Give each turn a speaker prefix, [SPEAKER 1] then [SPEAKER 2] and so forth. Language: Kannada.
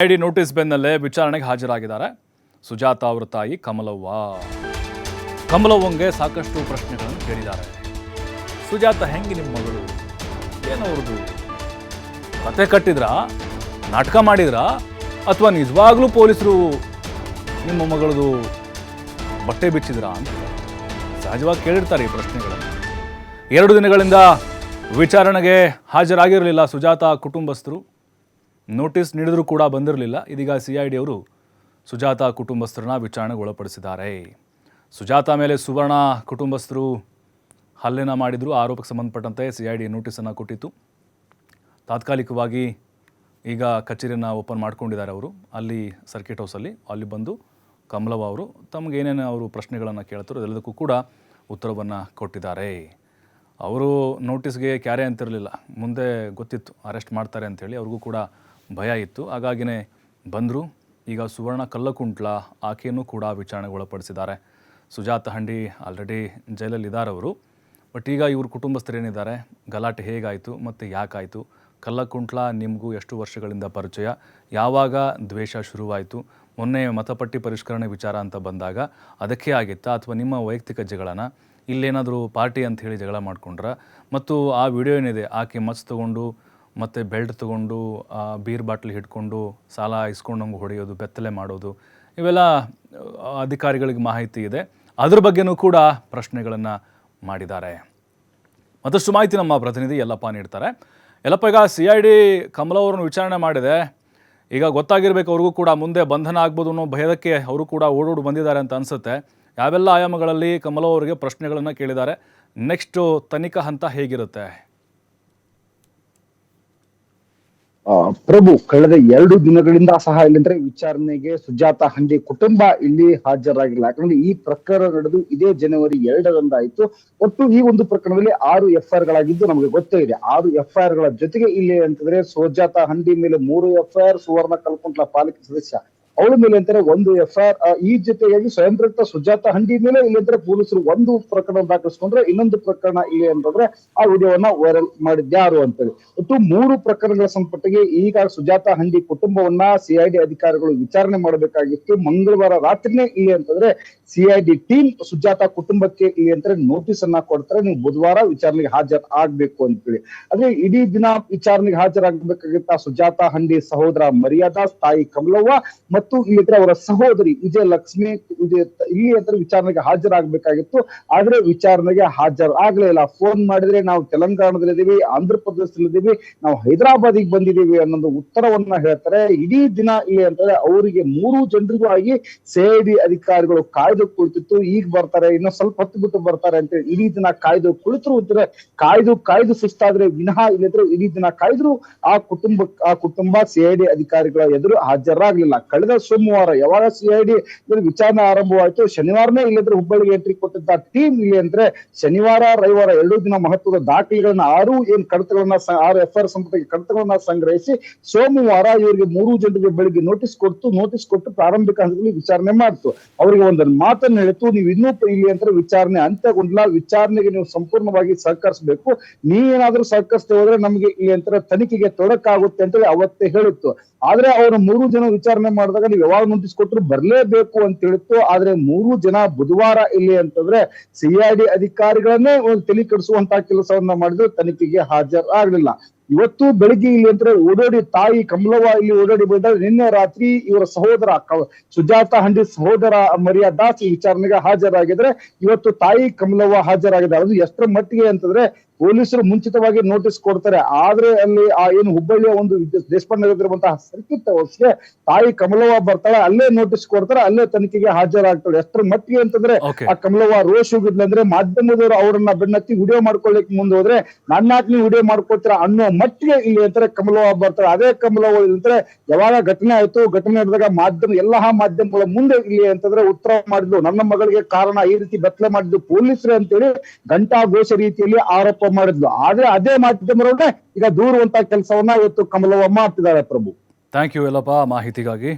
[SPEAKER 1] ಐಡಿ ನೋಟಿಸ್ ಬೆನ್ನಲ್ಲೇ ವಿಚಾರಣೆಗೆ ಹಾಜರಾಗಿದ್ದಾರೆ ಸುಜಾತ ಅವರ ತಾಯಿ ಕಮಲವ್ವ. ಕಮಲವ್ವಂಗೆ ಸಾಕಷ್ಟು ಪ್ರಶ್ನೆಗಳನ್ನು ಕೇಳಿದ್ದಾರೆ. ಸುಜಾತ ಹೆಂಗೆ ನಿಮ್ಮ ಮಗಳು, ಏನವ್ರದ್ದು ಕತೆ ಕಟ್ಟಿದ್ರಾ, ನಾಟಕ ಮಾಡಿದ್ರಾ, ಅಥವಾ ನಿಜವಾಗ್ಲೂ ಪೊಲೀಸರು ನಿಮ್ಮ ಮಗಳದು ಬಟ್ಟೆ ಬಿಚ್ಚಿದ್ರಾ ಅಂತ ಸಹಜವಾಗಿ ಕೇಳಿರ್ತಾರೆ ಈ ಪ್ರಶ್ನೆಗಳನ್ನು. 2 ದಿನಗಳಿಂದ ವಿಚಾರಣೆಗೆ ಹಾಜರಾಗಿರಲಿಲ್ಲ ಸುಜಾತ ಕುಟುಂಬಸ್ಥರು. ನೋಟಿಸ್ ನೀಡಿದರೂ ಕೂಡ ಬಂದಿರಲಿಲ್ಲ. ಇದೀಗ CID ಅವರು ಸುಜಾತ ಕುಟುಂಬಸ್ಥರನ್ನ ವಿಚಾರಣೆಗೆ ಒಳಪಡಿಸಿದ್ದಾರೆ. ಸುಜಾತ ಮೇಲೆ ಸುವರ್ಣ ಕುಟುಂಬಸ್ಥರು ಹಲ್ಲೆನ ಮಾಡಿದ್ರು. ಆರೋಪಕ್ಕೆ ಸಂಬಂಧಪಟ್ಟಂತೆ CID ನೋಟಿಸನ್ನು ಕೊಟ್ಟಿತ್ತು. ತಾತ್ಕಾಲಿಕವಾಗಿ ಈಗ ಕಚೇರಿಯನ್ನು ಓಪನ್ ಮಾಡ್ಕೊಂಡಿದ್ದಾರೆ ಅವರು. ಅಲ್ಲಿ ಸರ್ಕಿಟ್ ಹೌಸಲ್ಲಿ ಅಲ್ಲಿ ಬಂದು ಕಮಲವ್ವ ಅವರು ತಮಗೇನೇನು ಅವರು ಪ್ರಶ್ನೆಗಳನ್ನು ಕೇಳ್ತಾರೋ ಅದೆಲ್ಲದಕ್ಕೂ ಕೂಡ ಉತ್ತರವನ್ನು ಕೊಟ್ಟಿದ್ದಾರೆ. ಅವರು ನೋಟಿಸ್ಗೆ ಕ್ಯಾರೆ ಅಂತಿರಲಿಲ್ಲ, ಮುಂದೆ ಗೊತ್ತಿತ್ತು ಅರೆಸ್ಟ್ ಮಾಡ್ತಾರೆ ಅಂಥೇಳಿ, ಅವ್ರಿಗೂ ಕೂಡ ಭಯ ಇತ್ತು. ಹಾಗಾಗಿನೇ ಬಂದರು. ಈಗ ಸುವರ್ಣ ಕಲ್ಲಕುಂಟ್ಲ ಆಕೆಯನ್ನು ಕೂಡ ವಿಚಾರಣೆಗೆ ಒಳಪಡಿಸಿದ್ದಾರೆ. ಸುಜಾತ ಹಂಡಿ ಆಲ್ರೆಡಿ ಜೈಲಲ್ಲಿದ್ದಾರೆ ಅವರು. ಬಟ್ ಈಗ ಇವ್ರ ಕುಟುಂಬಸ್ಥರೇನಿದ್ದಾರೆ, ಗಲಾಟೆ ಹೇಗಾಯಿತು ಮತ್ತು ಯಾಕಾಯಿತು, ಕಲ್ಲಕುಂಟ್ಲ ನಿಮಗೂ ಎಷ್ಟು ವರ್ಷಗಳಿಂದ ಪರಿಚಯ, ಯಾವಾಗ ದ್ವೇಷ ಶುರುವಾಯಿತು, ಮೊನ್ನೆ ಮತಪಟ್ಟಿ ಪರಿಷ್ಕರಣೆ ವಿಚಾರ ಅಂತ ಬಂದಾಗ ಅದಕ್ಕೆ ಆಗಿತ್ತಾ, ಅಥವಾ ನಿಮ್ಮ ವೈಯಕ್ತಿಕ ಜಗಳನ, ಇಲ್ಲೇನಾದರೂ ಪಾರ್ಟಿ ಅಂತ ಹೇಳಿ ಜಗಳ ಮಾಡ್ಕೊಂಡ್ರ, ಮತ್ತು ಆ ವಿಡಿಯೋ ಏನಿದೆ ಆಕೆ ಮಚ್ ತೊಗೊಂಡು ಮತ್ತು ಬೆಲ್ಟ್ ತೊಗೊಂಡು ಬೀರ್ ಬಾಟ್ಲಿ ಹಿಡ್ಕೊಂಡು ಸಾಲ ಇಸ್ಕೊಂಡಂಗೆ ಹೊಡೆಯೋದು, ಬೆತ್ತಲೆ ಮಾಡೋದು, ಇವೆಲ್ಲ ಅಧಿಕಾರಿಗಳಿಗೆ ಮಾಹಿತಿ ಇದೆ. ಅದ್ರ ಬಗ್ಗೆನೂ ಕೂಡ ಪ್ರಶ್ನೆಗಳನ್ನು ಮಾಡಿದ್ದಾರೆ. ಮತ್ತಷ್ಟು ಮಾಹಿತಿ ನಮ್ಮ ಪ್ರತಿನಿಧಿ ಯಲ್ಲಪ್ಪ ನೀಡ್ತಾರೆ. ಯಲ್ಲಪ್ಪ, ಈಗ CID ಕಮಲವ್ರನ್ನ ವಿಚಾರಣೆ ಮಾಡಿದೆ. ಈಗ ಗೊತ್ತಾಗಿರ್ಬೇಕು ಅವ್ರಿಗೂ ಕೂಡ ಮುಂದೆ ಬಂಧನ ಆಗ್ಬೋದು ಅನ್ನೋ ಭಯದಕ್ಕೆ ಅವರು ಕೂಡ ಓಡೋಡು ಬಂದಿದ್ದಾರೆ ಅಂತ ಅನಿಸುತ್ತೆ. ಯಾವೆಲ್ಲ ಆಯಾಮಗಳಲ್ಲಿ ಕಮಲವ್ವರಿಗೆ ಪ್ರಶ್ನೆಗಳನ್ನು ಕೇಳಿದ್ದಾರೆ, ನೆಕ್ಸ್ಟು ತನಿಖಾ ಹಂತ ಹೇಗಿರುತ್ತೆ?
[SPEAKER 2] ಪ್ರಭು, ಕಳೆದ 2 ದಿನಗಳಿಂದ ಸಹ ಇಲ್ಲಂದ್ರೆ ವಿಚಾರಣೆಗೆ ಸುಜಾತ ಹಂಡಿ ಕುಟುಂಬ ಇಲ್ಲಿ ಹಾಜರಾಗಿಲ್ಲ. ಯಾಕಂದ್ರೆ ಈ ಪ್ರಕರಣ ನಡೆದು ಇದೇ ಜನವರಿ 2ರಂದು ಆಯ್ತು. ಒಟ್ಟು ಈ ಒಂದು ಪ್ರಕರಣದಲ್ಲಿ 6 FIR ಗಳಾಗಿದ್ದು ನಮಗೆ ಗೊತ್ತೇ ಇದೆ. 6 FIR ಗಳ ಜೊತೆಗೆ ಇಲ್ಲಿ ಅಂತಂದ್ರೆ ಸುಜಾತ ಹಂಡಿ ಮೇಲೆ 3 FIR, ಸುವರ್ಣ ಕಲ್ಕುಂಟ್ಲ ಪಾಲಿಕೆ ಸದಸ್ಯ ಅವಳ ಮೇಲೆ ಅಂತಾರೆ 1 FIR. ಈ ಜೊತೆಯಾಗಿ ಸ್ವಯಂ ಪ್ರೇರಿತ ಸುಜಾತ ಹಂಡಿ ಮೇಲೆ ಇಲ್ಲಿ ಅಂದ್ರೆ ಪೊಲೀಸರು 1 ಪ್ರಕರಣ ದಾಖಲಿಸ್ಕೊಂಡ್ರೆ, ಇನ್ನೊಂದು ಪ್ರಕರಣ ಇಲ್ಲಿ ಅಂತಂದ್ರೆ ಆ ವಿಡಿಯೋವನ್ನ ವೈರಲ್ ಮಾಡಿದ್ಯಾರು ಅಂತೇಳಿ ಒಟ್ಟು 3 ಪ್ರಕರಣಗಳ ಸಂಪಟ್ಟಿಗೆ ಈಗ ಸುಜಾತ ಹಂಡಿ ಕುಟುಂಬವನ್ನ CID ಅಧಿಕಾರಿಗಳು ವಿಚಾರಣೆ ಮಾಡಬೇಕಾಗಿತ್ತು. ಮಂಗಳವಾರ ರಾತ್ರಿನೇ ಇಲ್ಲಿ ಅಂತಂದ್ರೆ CID ಟೀಮ್ ಸುಜಾತ ಕುಟುಂಬಕ್ಕೆ ಇಲ್ಲಿ ಅಂದ್ರೆ ನೋಟಿಸ್ ಅನ್ನ ಕೊಡ್ತಾರೆ, ನೀವು ಬುಧವಾರ ವಿಚಾರಣೆಗೆ ಆಗ್ಬೇಕು ಅಂತೇಳಿ. ಆದ್ರೆ ಇಡೀ ದಿನ ವಿಚಾರಣೆಗೆ ಹಾಜರಾಗಬೇಕಾಗಿತ್ತ ಸುಜಾತ ಹಂಡಿ ಸಹೋದರ ಮರ್ಯಾದಾಸ್, ತಾಯಿ ಕಮಲವ್ವ ಮತ್ತು ಇಲ್ಲಿ ಅವರ ಸಹೋದರಿ ವಿಜಯಲಕ್ಷ್ಮಿ ಇಲ್ಲಿ ಅಂತ ವಿಚಾರಣೆಗೆ ಹಾಜರಾಗಬೇಕಾಗಿತ್ತು. ಆದ್ರೆ ವಿಚಾರಣೆಗೆ ಹಾಜರಾಗ್ಲೇ ಇಲ್ಲ. ಫೋನ್ ಮಾಡಿದ್ರೆ ನಾವು ತೆಲಂಗಾಣದಲ್ಲಿದ್ದೀವಿ, ಆಂಧ್ರ ಪ್ರದೇಶದಲ್ಲಿದ್ದೀವಿ, ನಾವು ಹೈದರಾಬಾದಿಗೆ ಬಂದಿದ್ದೀವಿ ಅನ್ನೊಂದು ಉತ್ತರವನ್ನ ಹೇಳ್ತಾರೆ. ಇಡೀ ದಿನ ಇಲ್ಲಿ ಅಂತಂದ್ರೆ ಅವರಿಗೆ 3 ಜನರಿಗೂ ಆಗಿ CID ಅಧಿಕಾರಿಗಳು ಕಾಯ್ದು ಕುಳಿತಿತ್ತು. ಈಗ ಬರ್ತಾರೆ, ಇನ್ನೂ ಸ್ವಲ್ಪ ಹೊತ್ತು ಬಿಟ್ಟು ಬರ್ತಾರೆ ಅಂತ ಇಡೀ ದಿನ ಕಾಯ್ದು ಕುಳಿತರು ಅಂತಾರೆ. ಕಾಯ್ದು ಸುಸ್ತಾದ್ರೆ ವಿನಃ ಇಲ್ಲಿದ್ರೆ ಇಡೀ ದಿನ ಕಾಯ್ದ್ರು ಆ ಕುಟುಂಬ CID ಅಧಿಕಾರಿಗಳ ಎದುರು ಹಾಜರಾಗ್ಲಿಲ್ಲ. ಕಳೆದ ಸೋಮವಾರ ಯಾವಾಗ CID ವಿಚಾರಣೆ ಆರಂಭವಾಯಿತು, ಶನಿವಾರನೇ ಇಲ್ಲಿದ್ರೆ ಹುಬ್ಬಳ್ಳಿಗೆ ಎಂಟ್ರಿ ಕೊಟ್ಟಿದ್ದ ಟೀಮ್ ಇಲ್ಲಿ ಅಂದ್ರೆ ಶನಿವಾರ ರವಿವಾರ 2 ದಿನ ಮಹತ್ವದ ದಾಖಲೆಗಳನ್ನ 6 FIR ಸಂಪತ್ತಿಗೆ ಕಡತಗಳನ್ನ ಸಂಗ್ರಹಿಸಿ ಸೋಮವಾರ ಇವರಿಗೆ 3 ಜನರಿಗೆ ಬೆಳಿಗ್ಗೆ ನೋಟಿಸ್ ಕೊಟ್ಟು ಪ್ರಾರಂಭಿಕ ಹಂತದಲ್ಲಿ ವಿಚಾರಣೆ ಮಾಡ್ತು. ಅವರಿಗೆ ಒಂದು ಮಾತನ್ನು ಹೇಳಿತು, ನೀವು ಇನ್ನೂ ಇಲ್ಲಿ ಅಂತ ವಿಚಾರಣೆ ಅಂತ್ಯಗೊಂಡಿಲ್ಲ, ವಿಚಾರಣೆಗೆ ನೀವು ಸಂಪೂರ್ಣವಾಗಿ ಸಹಕರಿಸಬೇಕು, ನೀವೇನಾದ್ರೂ ಸಹಕರಿಸದೆ ಹೋದ್ರೆ ನಮಗೆ ಇಲ್ಲಿ ಅಂತ ತನಿಖೆಗೆ ತೊಡಕಾಗುತ್ತೆ ಅಂತ ಅವತ್ತೇ ಹೇಳಿತ್ತು. ಆದ್ರೆ ಅವರು 3 ಜನ ವಿಚಾರಣೆ ಮಾಡಿದಾಗ ನೀವು ಯಾವಾಗ ನೋಟಿಸ್ ಕೊಟ್ಟರು ಬರ್ಲೇಬೇಕು ಅಂತ ಹೇಳಿತ್ತು. ಆದ್ರೆ 3 ಜನ ಬುಧವಾರ ಇಲ್ಲಿ ಅಂತಂದ್ರೆ CID ಅಧಿಕಾರಿಗಳನ್ನೇ ಒಂದು ತಲೆ ಕೆಡಿಸುವಂತಹ ಕೆಲಸವನ್ನ ಮಾಡಿದ್ರು, ತನಿಖೆಗೆ ಹಾಜರಾಗ್ಲಿಲ್ಲ. ಇವತ್ತು ಬೆಳಿಗ್ಗೆ ಇಲ್ಲಿ ಅಂದ್ರೆ ಓಡೋಡಿ ತಾಯಿ ಕಮಲವ್ವ ಇಲ್ಲಿ ಓಡೋಡಿ ಬಂದಾಗ ನಿನ್ನೆ ರಾತ್ರಿ ಇವರ ಸಹೋದರ ಸುಜಾತ ಹಂಡಿ ಸಹೋದರ ಮರ್ಯಾದಾಸ್ ಈ ವಿಚಾರಣೆಗೆ ಹಾಜರಾಗಿದ್ರೆ ಇವತ್ತು ತಾಯಿ ಕಮಲವ್ವ ಹಾಜರಾಗಿದ್ದಾರೆ. ಅದು ಎಷ್ಟರ ಮಟ್ಟಿಗೆ ಅಂತಂದ್ರೆ ಪೊಲೀಸರು ಮುಂಚಿತವಾಗಿ ನೋಟಿಸ್ ಕೊಡ್ತಾರೆ, ಆದ್ರೆ ಅಲ್ಲಿ ಆ ಏನು ಹುಬ್ಬಳ್ಳಿಯ ಒಂದು ದೇಶಪಾಂಡೆಗಿರುವಂತಹ ಸರ್ಕಿಟ್ ಹೌಸ್ಗೆ ತಾಯಿ ಕಮಲವ್ವ ಬರ್ತಾಳೆ, ಅಲ್ಲೇ ನೋಟಿಸ್ ಕೊಡ್ತಾರೆ, ಅಲ್ಲೇ ತನಿಖೆಗೆ ಹಾಜರಾಗ್ತಾಳೆ. ಎಷ್ಟರ ಮಟ್ಟಿಗೆ ಅಂತಂದ್ರೆ ಆ ಕಮಲವ್ವ ರೋಷ್ ಹೋಗಿದ್ಲಂದ್ರೆ ಮಾಧ್ಯಮದವರು ಅವರನ್ನ ಬೆನ್ನತ್ತಿ ವಿಡಿಯೋ ಮಾಡ್ಕೊಳ್ಳಿಕ್ ಮುಂದೆ ಹೋದ್ರೆ ನನ್ನಾಕ್ ನೀವು ವಿಡಿಯೋ ಮಾಡ್ಕೊಳ್ತೀರ ಅನ್ನೋ ಮಟ್ಟಿಗೆ ಇಲ್ಲಿ ಅಂತಾರೆ ಕಮಲವ್ವ ಬರ್ತಾರೆ. ಅದೇ ಕಮಲವ್ವ ಇಲ್ದ್ರೆ ಯಾವಾಗ ಘಟನೆ ಆಯ್ತು, ಘಟನೆ ನಡೆದಾಗ ಎಲ್ಲಾ ಮಾಧ್ಯಮಗಳ ಮುಂದೆ ಇಲ್ಲಿ ಅಂತಂದ್ರೆ ಉತ್ತರ ಮಾಡಿದ್ಲು, ನನ್ನ ಮಗಳಿಗೆ ಕಾರಣ ಈ ರೀತಿ ಬೆತ್ತಲೆ ಮಾಡಿದ್ದು ಪೊಲೀಸರೇ ಅಂತೇಳಿ ಘಂಟಾ ಘೋಷ ರೀತಿಯಲ್ಲಿ ಆರೋಪ ಮಾಡಿದ್ಲು. ಆದ್ರೆ ಅದೇ ಮಾಧ್ಯಮರನ್ನೇ ಈಗ ದೂರುವಂತ ಕೆಲಸವನ್ನ ಇವತ್ತು ಕಮಲವ್ವ ಮಾಡ್ತಿದ್ದಾರೆ. ಪ್ರಭು,
[SPEAKER 1] ಥ್ಯಾಂಕ್ ಯು ಯಲ್ಲಪ್ಪ ಮಾಹಿತಿಗಾಗಿ.